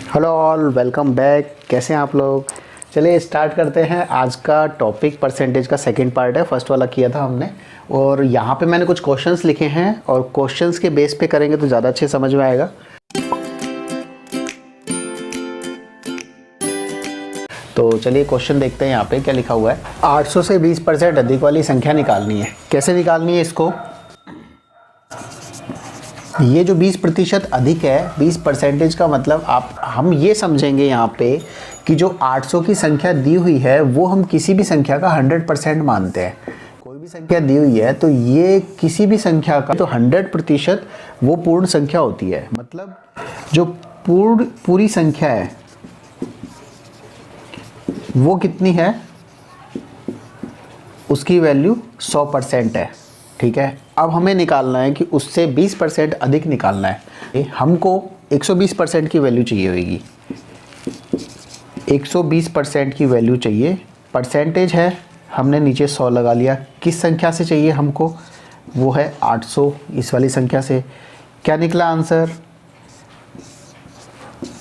Hello all, welcome back. कैसे हैं आप लोग? चलिए स्टार्ट करते हैं। आज का टॉपिक परसेंटेज का सेकंड पार्ट है। फर्स्ट वाला किया था हमने और यहाँ पे मैंने कुछ क्वेश्चंस लिखे हैं और क्वेश्चंस के बेस पे करेंगे तो ज़्यादा अच्छे समझ में आएगा। तो चलिए क्वेश्चन देखते हैं यहाँ पे क्या लिखा हुआ है। 800 से 20% अधिक वाली संख्या निकालनी है। कैसे निकालनी है इसको? ये जो 20% अधिक है, 20% का मतलब हम ये समझेंगे यहाँ पे कि जो 800 की संख्या दी हुई है वो हम किसी भी संख्या का 100% मानते हैं। कोई भी संख्या दी हुई है तो ये किसी भी संख्या का तो 100% वो पूर्ण संख्या होती है। मतलब जो पूरी संख्या है वो कितनी है, उसकी वैल्यू 100% है। ठीक है, अब हमें निकालना है कि उससे 20% अधिक निकालना है। हमको 120% की वैल्यू चाहिए होगी। 120% की वैल्यू चाहिए। परसेंटेज है, हमने नीचे 100 लगा लिया। किस संख्या से चाहिए हमको? वो है 800, इस वाली संख्या से। क्या निकला आंसर?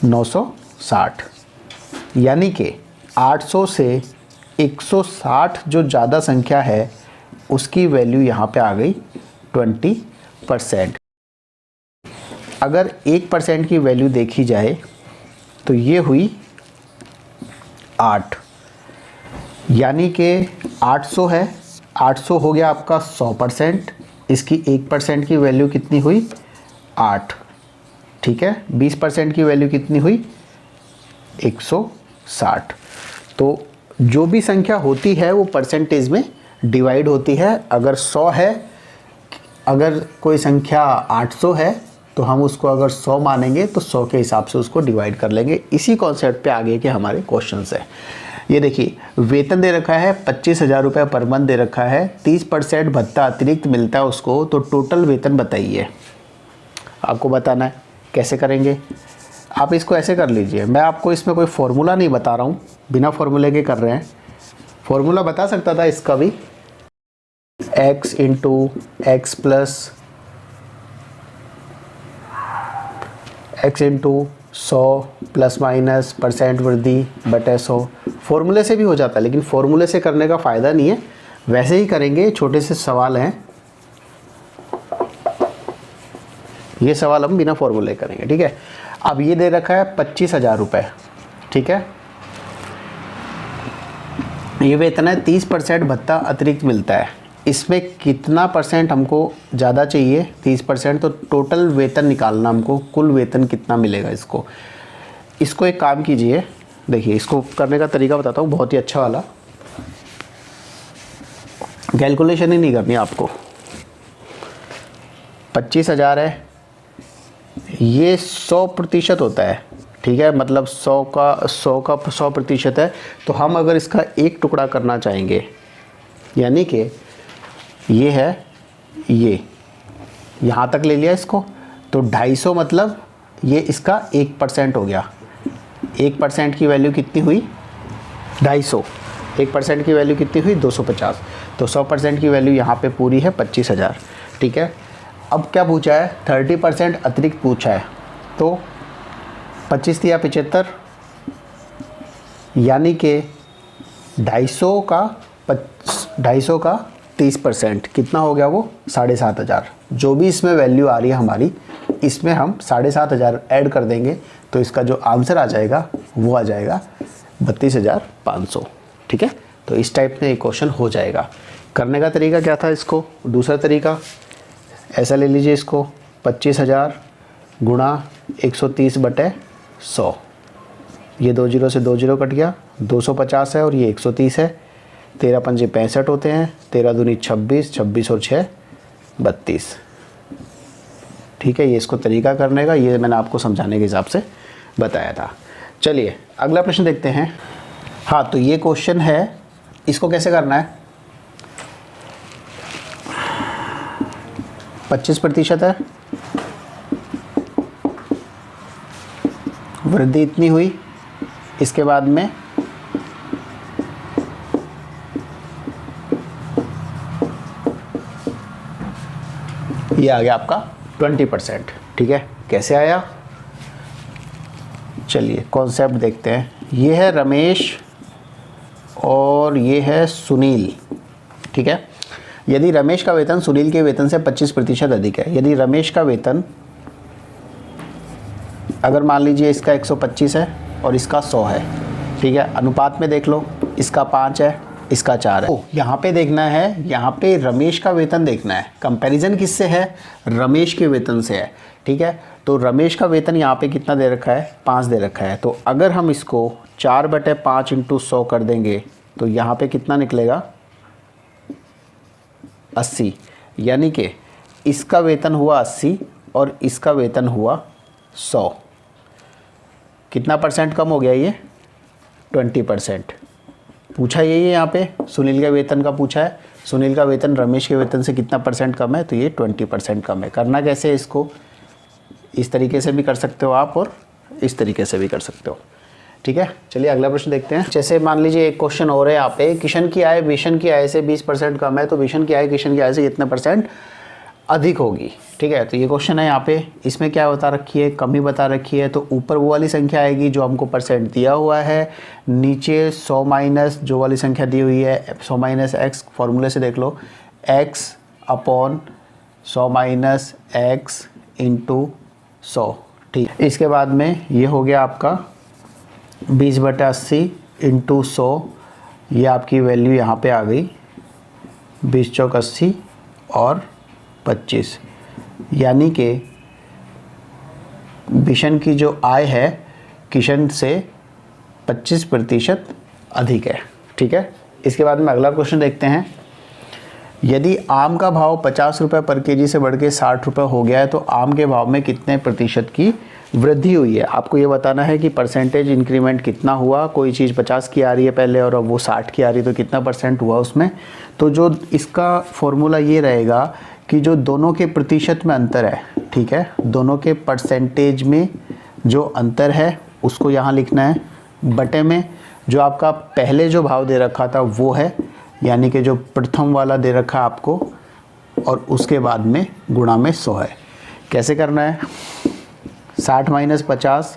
960। यानी कि 800 से 160 जो ज़्यादा संख्या है उसकी वैल्यू यहाँ पे आ गई 20%। अगर 1% की वैल्यू देखी जाए तो ये हुई 8। यानी कि 800 है, 800 हो गया आपका 100%। इसकी 1% की वैल्यू कितनी हुई? 8। ठीक है, 20% की वैल्यू कितनी हुई? 160। तो जो भी संख्या होती है वो परसेंटेज में डिवाइड होती है। अगर 100 है, अगर कोई संख्या 800 है तो हम उसको अगर 100 मानेंगे तो 100 के हिसाब से उसको डिवाइड कर लेंगे। इसी कॉन्सेप्ट पे आगे के हमारे क्वेश्चंस हैं। ये देखिए, वेतन दे रखा है 25,000 रुपये पर मंथ दे रखा है। 30% भत्ता अतिरिक्त मिलता है उसको, तो टोटल वेतन बताइए। आपको बताना है। कैसे करेंगे? आप इसको ऐसे कर लीजिए। मैं आपको इसमें कोई फॉर्मूला नहीं बता रहा हूँ, बिना फॉर्मूले के कर रहे हैं। फॉर्मूला बता सकता था इसका भी, x into x plus x into 100 plus minus percent वृद्धि बटे 100। फॉर्मूले से भी हो जाता है, लेकिन फॉर्मूले से करने का फ़ायदा नहीं है। वैसे ही करेंगे। छोटे से सवाल हैं, ये सवाल हम बिना फॉर्मूले करेंगे। ठीक है, अब ये दे रखा है 25,000 रुपये। ठीक है, ये वेतन है। 30% भत्ता अतिरिक्त मिलता है। इसमें कितना परसेंट हमको ज़्यादा चाहिए? 30%। तो टोटल वेतन निकालना हमको, कुल वेतन कितना मिलेगा इसको एक काम कीजिए। देखिए, इसको करने का तरीका बताता हूँ, बहुत ही अच्छा वाला। कैलकुलेशन ही नहीं करनी आपको। 25,000 है, ये 100% होता है। ठीक है, मतलब 100 का 100% है। तो हम अगर इसका एक टुकड़ा करना चाहेंगे, यानी कि ये है, ये यहाँ तक ले लिया इसको, तो 250 मतलब ये इसका 1% हो गया। 1% की वैल्यू कितनी हुई? 250। 1% की वैल्यू कितनी हुई? 250। तो 100% की वैल्यू यहाँ पे पूरी है 25,000। ठीक है, अब क्या पूछा है? 30% अतिरिक्त पूछा है। तो 25 या 75, यानी कि 250 का 30% कितना हो गया? वो 7,500। जो भी इसमें वैल्यू आ रही है हमारी, इसमें हम 7,500 ऐड कर देंगे तो इसका जो आंसर आ जाएगा वो आ जाएगा 32,500। ठीक है, तो इस टाइप में एक क्वेश्चन हो जाएगा। करने का तरीका क्या था इसको? दूसरा तरीका ऐसा ले लीजिए इसको, 25,000 गुणा 130 बटे 100। ये 2 जीरो से 2 जीरो कट गया, 250 है और ये 130 है। 13 पंजे 65 होते हैं, 13 दूनी 26, 26 और 6 32। ठीक है, ये इसको तरीका करने का, ये मैंने आपको समझाने के हिसाब से बताया था। चलिए अगला प्रश्न देखते हैं। हाँ, तो ये क्वेश्चन है, इसको कैसे करना है? 25% है, वृद्धि इतनी हुई, इसके बाद में ये आ गया आपका 20%। ठीक है, कैसे आया? चलिए कॉन्सेप्ट देखते हैं। ये है रमेश और ये है सुनील, ठीक है। यदि रमेश का वेतन सुनील के वेतन से 25% अधिक है, यदि रमेश का वेतन अगर मान लीजिए इसका 125 है और इसका 100 है, ठीक है, अनुपात में देख लो, इसका 5 है, इसका 4 है। यहाँ पे देखना है, यहाँ पे रमेश का वेतन देखना है। कंपैरिजन किससे है? रमेश के वेतन से है, ठीक है। तो रमेश का वेतन यहाँ पे कितना दे रखा है? 5 दे रखा है। तो अगर हम इसको 4/5 × 100 कर देंगे तो यहाँ पे कितना निकलेगा? 80। यानी कि इसका वेतन हुआ 80 और इसका वेतन हुआ 100। कितना परसेंट कम हो गया? ये 20%। पूछा यही है यहाँ पे, सुनील के वेतन का पूछा है। सुनील का वेतन रमेश के वेतन से कितना परसेंट कम है? तो ये 20% कम है। करना कैसे? इसको इस तरीके से भी कर सकते हो आप और इस तरीके से भी कर सकते हो, ठीक है। चलिए अगला प्रश्न देखते हैं। जैसे मान लीजिए एक क्वेश्चन और है यहाँ पे, किशन की आय विशन की आय से 20% कम है, तो विशन की आय किशन की आय से कितने % अधिक होगी, ठीक है। तो ये क्वेश्चन है यहाँ पे, इसमें क्या बता रखी है? कमी बता रखी है। तो ऊपर वो वाली संख्या आएगी जो हमको परसेंट दिया हुआ है, नीचे 100 माइनस जो वाली संख्या दी हुई है 100 माइनस एक्स, फॉर्मूले से देख लो, x upon 100 minus x into 100, ठीक। इसके बाद में ये हो गया आपका 20/80 इंटू 100, ये आपकी वैल्यू यहाँ पे आ गई 20 चौक 80 और 25। यानी कि विशन की जो आय है किशन से 25% अधिक है, ठीक है। इसके बाद में अगला क्वेश्चन देखते हैं। यदि आम का भाव 50 रुपये पर केजी से बढ़ के 60 रुपये हो गया है तो आम के भाव में कितने % की वृद्धि हुई है? आपको ये बताना है कि परसेंटेज इंक्रीमेंट कितना हुआ। कोई चीज़ 50 की आ रही है पहले और अब वो 60 की आ रही है, तो कितना % हुआ उसमें। तो जो इसका फॉर्मूला ये रहेगा कि जो दोनों के प्रतिशत में अंतर है, ठीक है, दोनों के परसेंटेज में जो अंतर है उसको यहाँ लिखना है, बटे में जो आपका पहले जो भाव दे रखा था वो है, यानी कि जो प्रथम वाला दे रखा आपको, और उसके बाद में गुणा में 100 है। कैसे करना है? 60 माइनस 50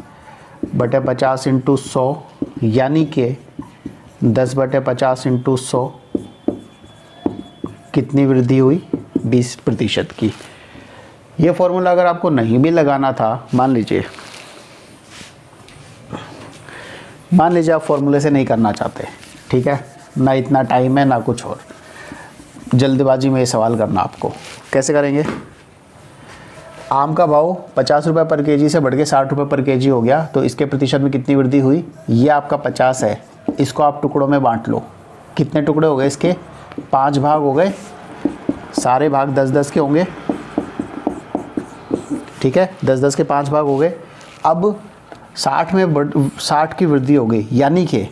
बटे 50 इंटू 100, यानी कि 10/50 इंटू 100, कितनी वृद्धि हुई? 20% की। ये फॉर्मूला अगर आपको नहीं भी लगाना था, मान लीजिए आप फॉर्मूले से नहीं करना चाहते, ठीक है, ना इतना टाइम है ना कुछ और, जल्दबाजी में ये सवाल करना आपको, कैसे करेंगे? आम का भाव 50 रुपये पर केजी से बढ़ के 60 रुपये पर केजी हो गया, तो इसके प्रतिशत में कितनी वृद्धि हुई? ये आपका 50 है, इसको आप टुकड़ों में बांट लो। कितने टुकड़े हो गए इसके? 5 भाग हो गए, सारे भाग 10-10 के होंगे, ठीक है, 10-10 के 5 भाग हो गए। अब 60 में 60 की वृद्धि हो गई, यानी कि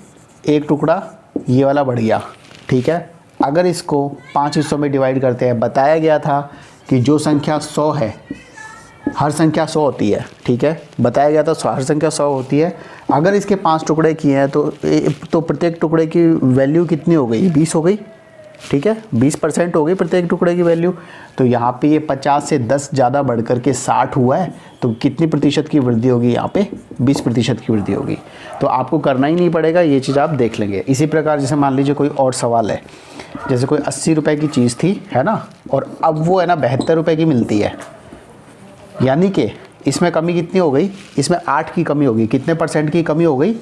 एक टुकड़ा ये वाला बढ़ गया, ठीक है। अगर इसको 5 हिस्सों में डिवाइड करते हैं, बताया गया था कि जो संख्या 100 है, हर संख्या 100 होती है, ठीक है, बताया गया था हर संख्या 100 होती है। अगर इसके 5 टुकड़े किए हैं तो प्रत्येक टुकड़े की वैल्यू कितनी हो गई? 20 हो गई, ठीक है, 20% हो गई प्रत्येक टुकड़े की वैल्यू। तो यहाँ पे ये 50 से 10 ज़्यादा बढ़ करके 60 हुआ है, तो कितनी प्रतिशत की वृद्धि होगी? यहाँ पे 20% की वृद्धि होगी। तो आपको करना ही नहीं पड़ेगा, ये चीज़ आप देख लेंगे। इसी प्रकार जैसे मान लीजिए कोई और सवाल है, जैसे कोई 80 रुपये की चीज़ थी, है ना, और अब वो है ना 72 रुपये की मिलती है, यानी कि इसमें कमी कितनी हो गई? इसमें 8 की कमी होगी। कितने % की कमी हो गई?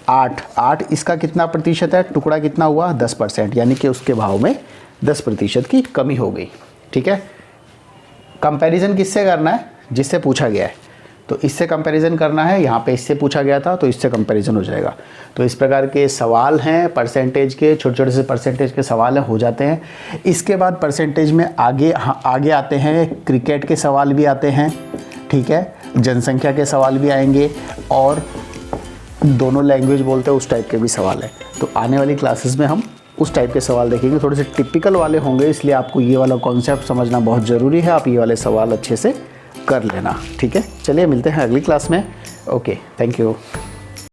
8। इसका कितना प्रतिशत है? टुकड़ा कितना हुआ? 10%, यानी कि उसके भाव में 10% की कमी हो गई, ठीक है। कंपैरिजन किससे करना है? जिससे पूछा गया है, तो इससे कंपैरिजन करना है। यहाँ पे इससे पूछा गया था तो इससे कंपैरिजन हो जाएगा। तो इस प्रकार के सवाल हैं परसेंटेज के, छोटे छोटे से परसेंटेज के सवाल हो जाते हैं। इसके बाद परसेंटेज में आगे आते हैं, क्रिकेट के सवाल भी आते हैं, ठीक है, जनसंख्या के सवाल भी आएंगे, और दोनों लैंग्वेज बोलते हैं उस टाइप के भी सवाल है। तो आने वाली क्लासेस में हम उस टाइप के सवाल देखेंगे, थोड़े से टिपिकल वाले होंगे, इसलिए आपको ये वाला कॉन्सेप्ट समझना बहुत ज़रूरी है। आप ये वाले सवाल अच्छे से कर लेना, ठीक है। चलिए मिलते हैं अगली क्लास में। Okay, thank you.